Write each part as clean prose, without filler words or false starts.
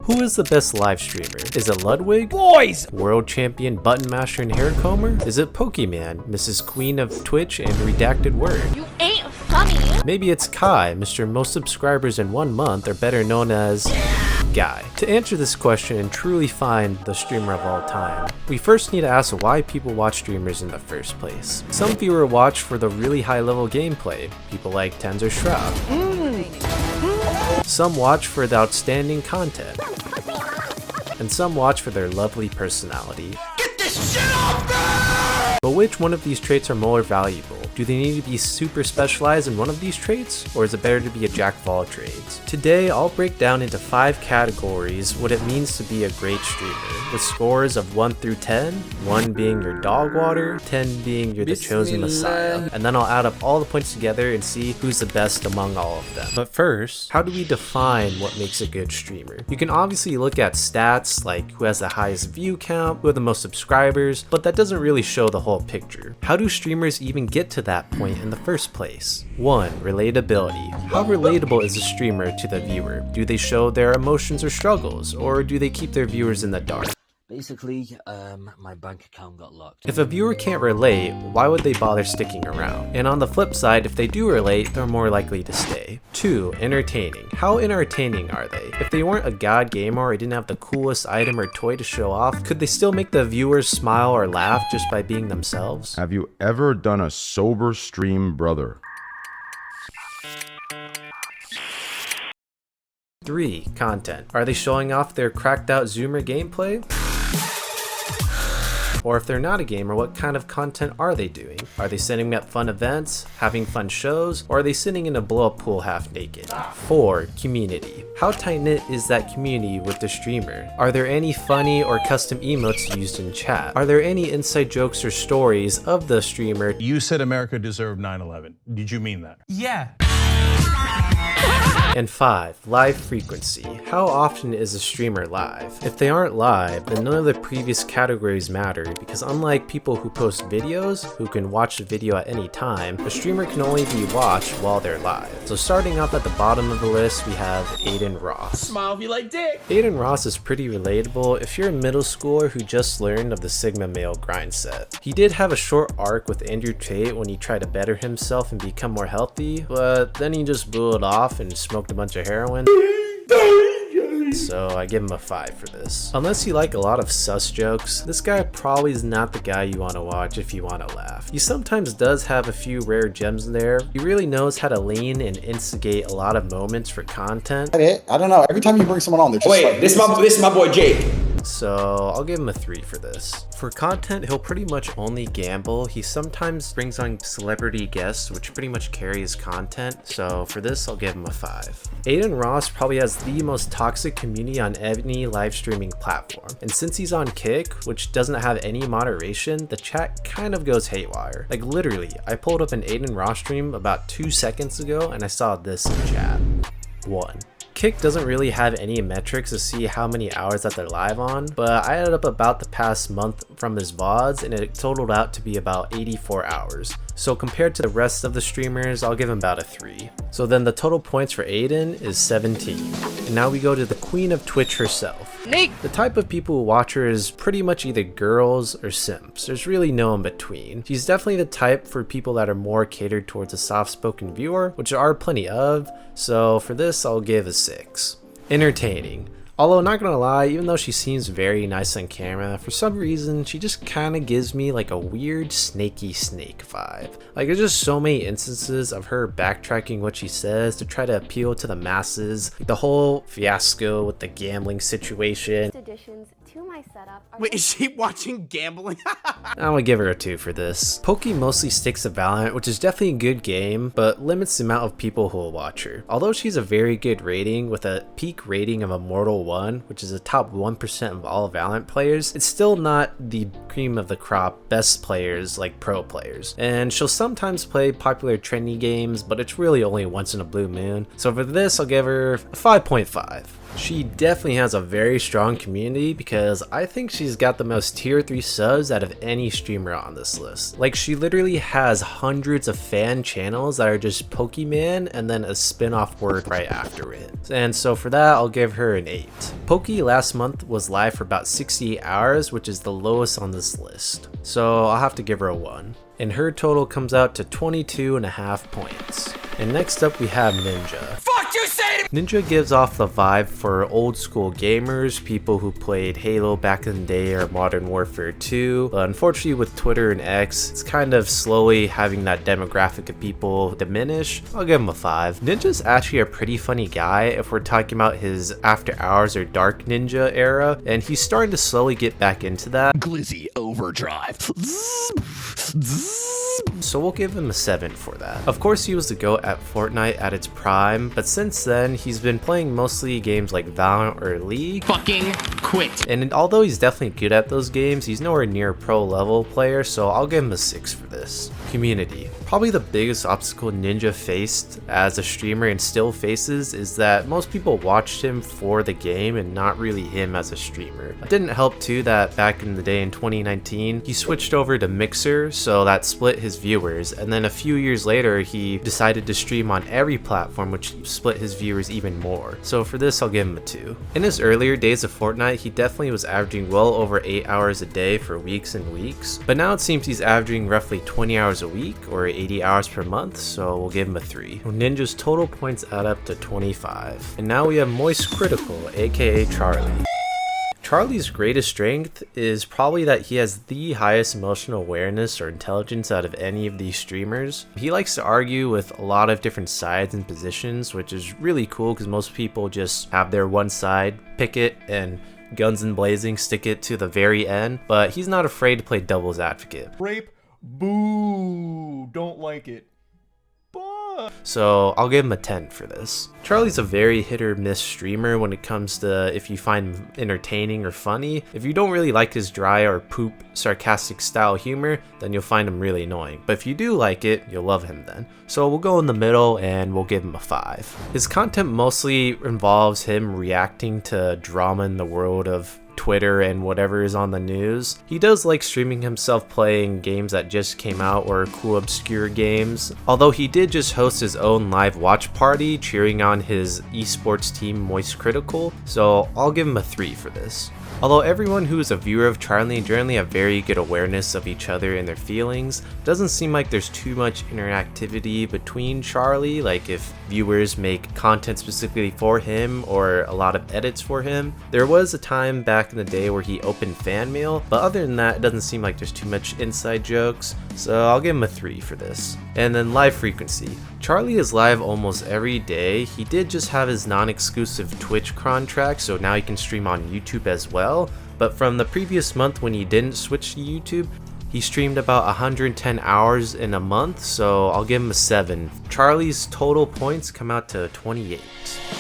Who is the best live streamer? Is it Ludwig? Boys! World champion button masher and hair comber? Is it Pokemon, Mrs. Queen of Twitch and redacted word? You ain't funny. Maybe it's Kai, Mr. Most Subscribers in 1 month, or better known as Guy. To answer this question and truly find the streamer of all time, we first need to ask why people watch streamers in the first place. Some viewers watch for the really high level gameplay, people like Tenzer Shroud. Some watch for the outstanding content. And some watch for their lovely personality. Get this shit off me! But which one of these traits are more valuable? Do they need to be super specialized in one of these traits, or is it better to be a jack of all trades? Today, I'll break down into 5 categories what it means to be a great streamer, with scores of 1 through 10, 1 being your dog water, 10 being you're the chosen messiah, and then I'll add up all the points together and see who's the best among all of them. But first, how do we define what makes a good streamer? You can obviously look at stats like who has the highest view count, who have the most subscribers, but that doesn't really show the whole picture. How do streamers even get to that point in the first place? 1. Relatability. How relatable is a streamer to the viewer? Do they show their emotions or struggles, or do they keep their viewers in the dark? Basically, my bank account got locked. If a viewer can't relate, why would they bother sticking around? And on the flip side, if they do relate, they're more likely to stay. 2. Entertaining. How entertaining are they? If they weren't a god gamer or didn't have the coolest item or toy to show off, could they still make the viewers smile or laugh just by being themselves? Have you ever done a sober stream, brother? 3. Content. Are they showing off their cracked out zoomer gameplay? Or if they're not a gamer, what kind of content are they doing? Are they setting up fun events, having fun shows, or are they sitting in a blow-up pool half naked? 4. Community. How tight-knit is that community with the streamer? Are there any funny or custom emotes used in chat? Are there any inside jokes or stories of the streamer? You said America deserved 9/11. Did you mean that? Yeah. And 5. Live frequency. How often is a streamer live? If they aren't live, then none of the previous categories matter, because unlike people who post videos, who can watch the video at any time, a streamer can only be watched while they're live. So starting off at the bottom of the list, we have Adin Ross. Smile if you like dick. Adin Ross is pretty relatable if you're a middle schooler who just learned of the Sigma male grind set. He did have a short arc with Andrew Tate when he tried to better himself and become more healthy, but then he just blew it off and smoked a bunch of heroin. So I give him a 5 for this. Unless you like a lot of sus jokes, this guy probably is not the guy you want to watch if you want to laugh. He sometimes does have a few rare gems in there. He really knows how to lean and instigate a lot of moments for content. I don't know. Every time you bring someone on, they're just like, This is my boy Jake. So I'll give him a 3 for this. For content, he'll pretty much only gamble. He sometimes brings on celebrity guests, which pretty much carries content. So for this, I'll give him a 5. Adin Ross probably has the most toxic community on any live streaming platform. And since he's on Kick, which doesn't have any moderation, the chat kind of goes haywire. Like literally, I pulled up an Adin Ross stream about 2 seconds ago and I saw this in chat. 1. Kick doesn't really have any metrics to see how many hours that they're live on, but I added up about the past month from his VODs and it totaled out to be about 84 hours. So compared to the rest of the streamers, I'll give him about a 3. So then the total points for Adin is 17. And now we go to the queen of Twitch herself. Nick. The type of people who watch her is pretty much either girls or simps. There's really no in between. She's definitely the type for people that are more catered towards a soft-spoken viewer, which there are plenty of, so for this I'll give a 6. Entertaining. Although not gonna lie, even though she seems very nice on camera, for some reason she just kinda gives me like a weird snaky snake vibe. Like there's just so many instances of her backtracking what she says to try to appeal to the masses. Like the whole fiasco with the gambling situation. Additions to my setup are Wait, is she watching gambling? I'm gonna give her a 2 for this. Poki mostly sticks to Valorant, which is definitely a good game, but limits the amount of people who will watch her. Although she's a very good rating with a peak rating of Immortal 1, which is the top 1% of all Valorant players, it's still not the cream of the crop best players like pro players. And she'll sometimes play popular trendy games, but it's really only once in a blue moon. So for this, I'll give her a 5.5. She definitely has a very strong community because I think she's got the most tier 3 subs out of any streamer on this list. Like, she literally has hundreds of fan channels that are just Pokemon and then a spin-off word right after it. And so for that, I'll give her an 8. Poke last month was live for about 68 hours, which is the lowest on this list. So I'll have to give her a 1. And her total comes out to 22.5 points. And next up we have Ninja. Fuck you say to me! Ninja gives off the vibe for old school gamers, people who played Halo back in the day or Modern Warfare 2. But unfortunately with Twitter and X, it's kind of slowly having that demographic of people diminish. I'll give him a 5. Ninja's actually a pretty funny guy if we're talking about his after hours or dark ninja era, and he's starting to slowly get back into that. Glizzy overdrive. So we'll give him a 7 for that. Of course he was the GOAT at Fortnite at its prime, but since then he's been playing mostly games like Valorant or League. Fucking quit. And although he's definitely good at those games, he's nowhere near a pro level player, so I'll give him a 6 for this. Community. Probably the biggest obstacle Ninja faced as a streamer and still faces is that most people watched him for the game and not really him as a streamer. It didn't help too that back in the day in 2019, he switched over to Mixer, so that split his viewers, and then a few years later he decided to stream on every platform, which split his viewers even more. So for this I'll give him a 2. In his earlier days of Fortnite, he definitely was averaging well over 8 hours a day for weeks and weeks, but now it seems he's averaging roughly 20 hours a week or 80 hours per month, so we'll give him a 3. Ninja's total points add up to 25. And now we have Moist Critical, aka Charlie. Charlie's greatest strength is probably that he has the highest emotional awareness or intelligence out of any of these streamers. He likes to argue with a lot of different sides and positions, which is really cool because most people just have their one side, pick it, and guns and blazing stick it to the very end, but he's not afraid to play devil's advocate. Rape, boo, don't like it. So I'll give him a 10 for this. Charlie's a very hit or miss streamer when it comes to if you find him entertaining or funny. If you don't really like his dry or poop sarcastic style humor, then you'll find him really annoying. But if you do like it, you'll love him then. So we'll go in the middle and we'll give him a 5. His content mostly involves him reacting to drama in the world of Twitter and whatever is on the news. He does like streaming himself playing games that just came out or cool obscure games, although he did just host his own live watch party cheering on his esports team Moist Critical, so I'll give him a 3 for this. Although everyone who is a viewer of Charlie generally have very good awareness of each other and their feelings, it doesn't seem like there's too much interactivity between Charlie, like if viewers make content specifically for him or a lot of edits for him. There was a time back in the day where he opened fan mail, but other than that, it doesn't seem like there's too much inside jokes, so I'll give him a 3 for this. And then live frequency. Charlie is live almost every day. He did just have his non-exclusive Twitch contract, so now he can stream on YouTube as well. But from the previous month when he didn't switch to YouTube, he streamed about 110 hours in a month, so I'll give him a 7. Charlie's total points come out to 28.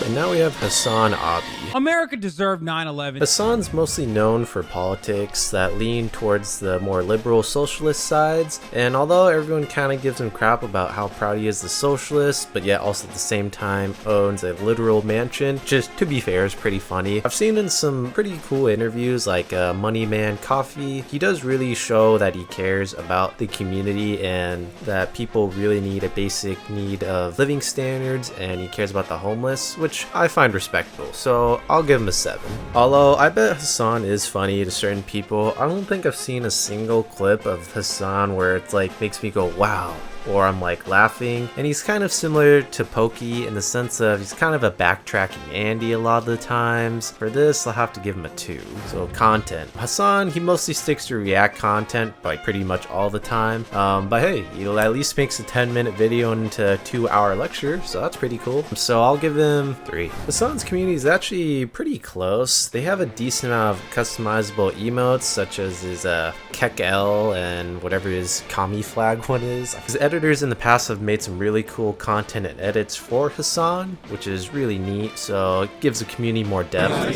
And now we have Hassan Abi. America deserved 9/11. Hassan's mostly known for politics that lean towards the more liberal socialist sides, and although everyone kind of gives him crap about how proud he is the socialist, but yet also at the same time owns a literal mansion, just to be fair is pretty funny. I've seen in some pretty cool interviews like Money Man Coffee, he does really show that he cares about the community and that people really need a basic need of living standards, and he cares about the homeless, which I find respectable, so I'll give him a 7. Although I bet Hassan is funny to certain people, I don't think I've seen a single clip of Hassan where it's like makes me go wow, or I'm like laughing. And he's kind of similar to Pokey in the sense of he's kind of a backtracking Andy a lot of the times. For this, I'll have to give him a 2. So content. Hassan, he mostly sticks to React content like pretty much all the time. But hey, he at least makes a 10-minute video into a 2-hour lecture, so that's pretty cool. So I'll give him 3. Hassan's community is actually pretty close. They have a decent amount of customizable emotes such as his Kek-L and whatever his Kami flag one is. His editors in the past have made some really cool content and edits for Hassan, which is really neat, so it gives the community more depth.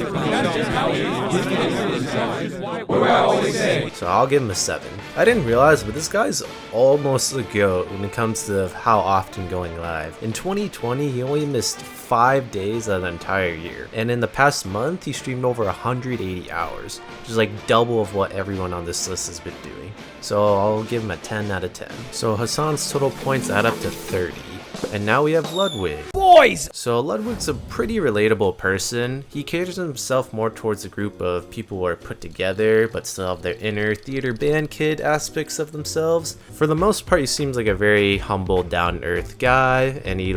So I'll give him a 7. I didn't realize, but this guy's almost a GOAT when it comes to how often going live. In 2020, he only missed 5 days of the entire year. And in the past month, he streamed over 180 hours, which is like double of what everyone on this list has been doing. So I'll give him a 10 out of 10. So Hassan's total points add up to 30. And now we have Ludwig. Boys! So Ludwig's a pretty relatable person. He caters himself more towards a group of people who are put together but still have their inner theater band kid aspects of themselves. For the most part, he seems like a very humble, down-to-earth guy, and he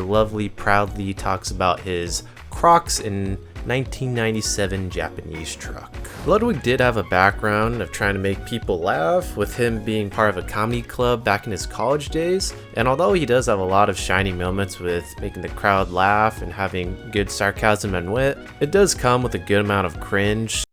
proudly talks about his Crocs in 1997 Japanese truck. Ludwig did have a background of trying to make people laugh, with him being part of a comedy club back in his college days, and although he does have a lot of shining moments with making the crowd laugh and having good sarcasm and wit, it does come with a good amount of cringe.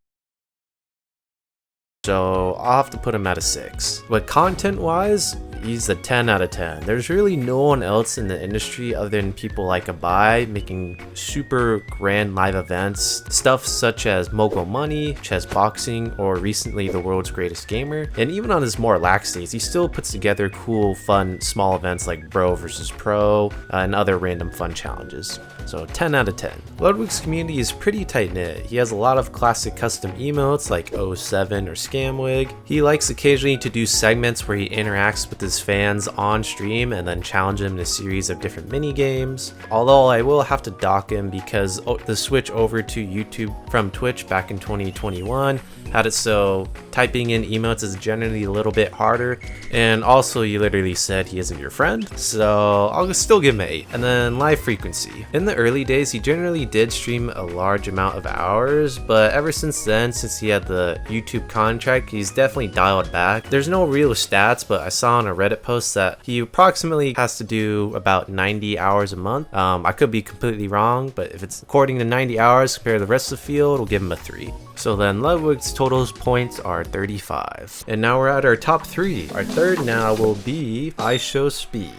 So I'll have to put him at a 6. But content-wise, he's a 10 out of 10. There's really no one else in the industry other than people like Abai making super grand live events, stuff such as Mogul Money, Chess Boxing, or recently The World's Greatest Gamer. And even on his more lax days, he still puts together cool, fun, small events like Bro vs Pro and other random fun challenges. So 10 out of 10. Ludwig's community is pretty tight-knit. He has a lot of classic custom emotes like 07 or Scamwig. He likes occasionally to do segments where he interacts with his fans on stream and then challenge them in a series of different mini games. Although I will have to dock him because the switch over to YouTube from Twitch back in 2021 had it so typing in emotes is generally a little bit harder, and also you literally said he isn't your friend, so I'll still give him an 8. And then live frequency. In the early days, he generally did stream a large amount of hours, but ever since then, since he had the YouTube contract, he's definitely dialed back. There's no real stats, but I saw on a Reddit post that he approximately has to do about 90 hours a month. I could be completely wrong, but if it's according to 90 hours compared to the rest of the field, we'll give him a 3. So then Ludwig's total points are 35. And now we're at our top 3. Our third now will be IShowSpeed.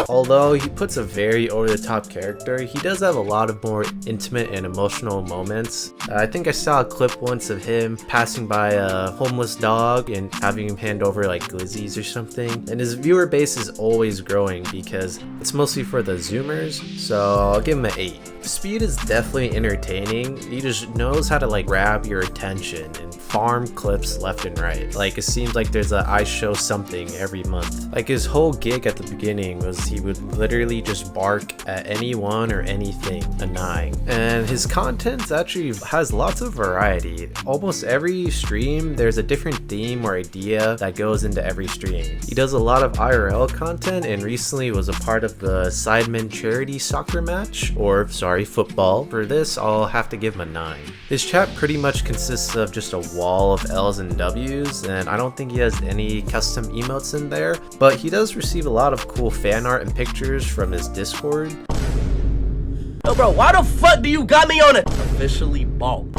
Although he puts a very over-the-top character, he does have a lot of more intimate and emotional moments. I think I saw a clip once of him passing by a homeless dog and having him hand over like glizzies or something. And his viewer base is always growing because it's mostly for the Zoomers, so I'll give him an 8. Speed is definitely entertaining. He just knows how to like grab your attention and farm clips left and right. Like it seems like there's a I show something every month. Like his whole gig at the beginning was he would literally just bark at anyone or anything annoying. And his content actually has lots of variety. Almost every stream there's a different theme or idea that goes into every stream. He does a lot of IRL content and recently was a part of the Sidemen charity soccer match, or sorry, football. For this, I'll have to give him a 9. His chat pretty much consists of just a wall of L's and W's, and I don't think he has any custom emotes in there, but he does receive a lot of cool fan art and pictures from his Discord. Yo, bro, why the fuck do you got me on it? Officially bald.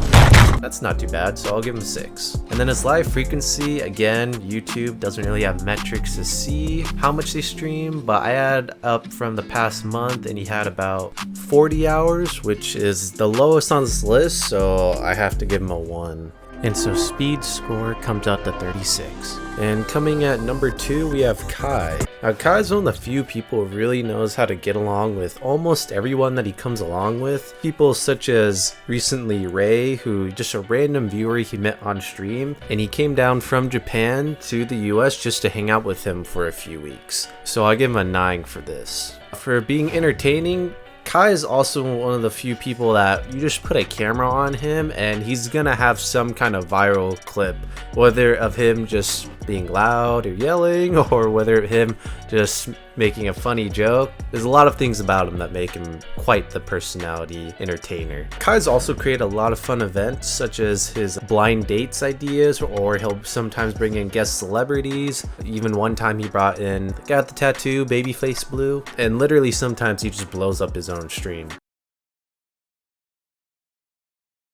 That's not too bad, so I'll give him a 6. And then his live frequency, again, YouTube doesn't really have metrics to see how much they stream, but I add up from the past month and he had about 40 hours, which is the lowest on this list, so I have to give him a 1. And so speed score comes out to 36. And coming at number 2, we have Kai. Now Kai's one of the few people who really knows how to get along with almost everyone that he comes along with. People such as recently Ray, who just a random viewer he met on stream, and he came down from Japan to the US just to hang out with him for a few weeks. So I give him a 9 for this. For being entertaining, Kai is also one of the few people that you just put a camera on him and he's gonna have some kind of viral clip, whether of him just being loud or yelling, or whether him just making a funny joke. There's a lot of things about him that make him quite the personality entertainer. Kai's also created a lot of fun events such as his blind dates ideas, or he'll sometimes bring in guest celebrities. Even one time he brought in the guy with the tattoo, Babyface Blue, and literally sometimes he just blows up his own stream.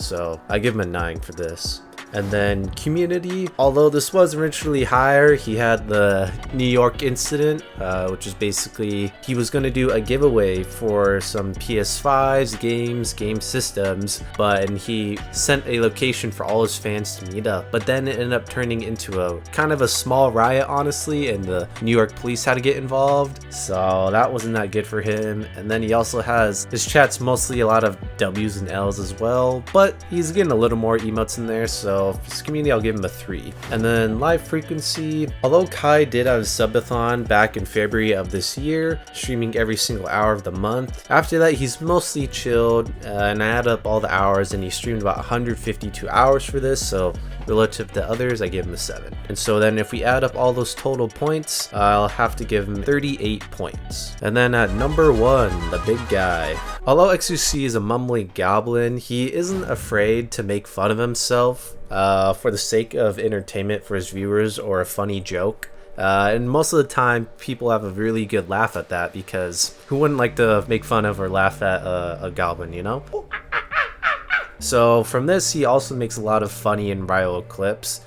So I give him a 9 for this. And then community, although this was originally higher, he had the New York incident, which is basically he was going to do a giveaway for some PS5s, games, game systems, but he sent a location for all his fans to meet up. But then it ended up turning into a kind of a small riot, honestly, and the New York police had to get involved. So that wasn't that good for him. And then he also has his chat's mostly a lot of W's and L's as well, but he's getting a little more emotes in there, so for his community I'll give him a 3. And then live frequency, although Kai did have a subathon back in February of this year, streaming every single hour of the month, after that he's mostly chilled, and I add up all the hours and he streamed about 152 hours for this, so relative to others I give him a 7. And so then if we add up all those total points, I'll have to give him 38 points. And then at number 1, the big guy. Although XQC is a mumbling goblin, he isn't afraid to make fun of himself for the sake of entertainment for his viewers or a funny joke. And most of the time people have a really good laugh at that, because who wouldn't like to make fun of or laugh at a goblin, you know? So from this he also makes a lot of funny and viral clips.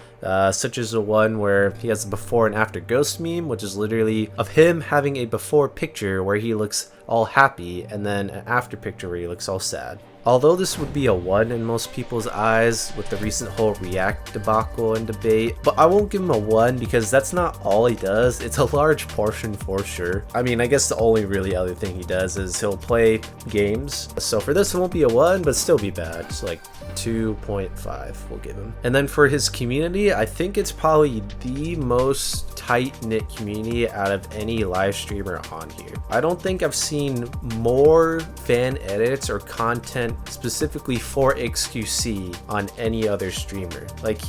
Such as the one where he has a before and after ghost meme, which is literally of him having a before picture where he looks all happy and then an after picture where he looks all sad. Although this would be a 1 in most people's eyes with the recent whole React debacle and debate, but I won't give him a 1 because that's not all he does. It's a large portion for sure. I mean, I guess the only really other thing he does is he'll play games. So for this it won't be a 1, but still be bad. It's like 2.5 we'll give him. And then for his community, I think it's probably the most tight-knit community out of any live streamer on here. I don't think I've seen more fan edits or content specifically for XQC on any other streamer. Like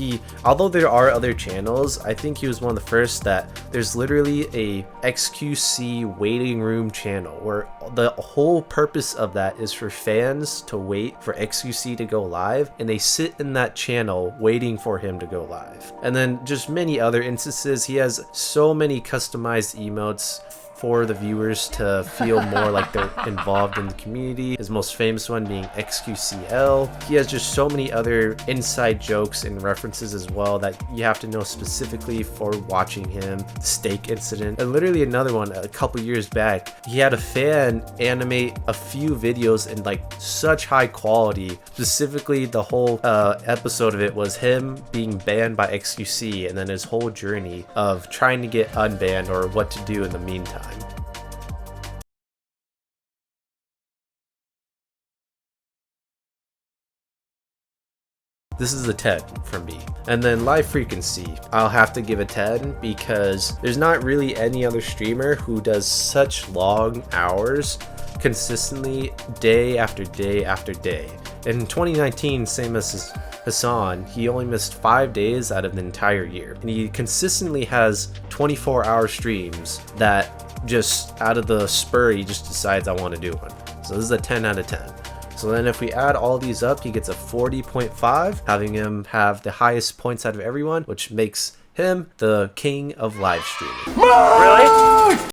although there are other channels, I think he was one of the first that there's literally a XQC waiting room channel where the whole purpose of that is for fans to wait for XQC to go live, and they sit in that channel waiting for him to go live. And then just many other instances, he has so many customized emotes for the viewers to feel more like they're involved in the community. His most famous one being XQCL. He has just so many other inside jokes and references as well that you have to know specifically for watching him. The steak incident, and literally another one a couple years back, he had a fan animate a few videos in like such high quality. Specifically the whole episode of it was him being banned by XQC and then his whole journey of trying to get unbanned or what to do in the meantime. This is a 10 from me. And then live frequency, I'll have to give a 10 because there's not really any other streamer who does such long hours consistently day after day after day. In 2019, same as Hassan, he only missed 5 days out of the entire year. And he consistently has 24-hour streams that just out of the spur, he just decides I want to do one. So this is a 10 out of 10. So then if we add all these up, he gets a 40.5, having him have the highest points out of everyone, which makes him the king of live streaming. Really?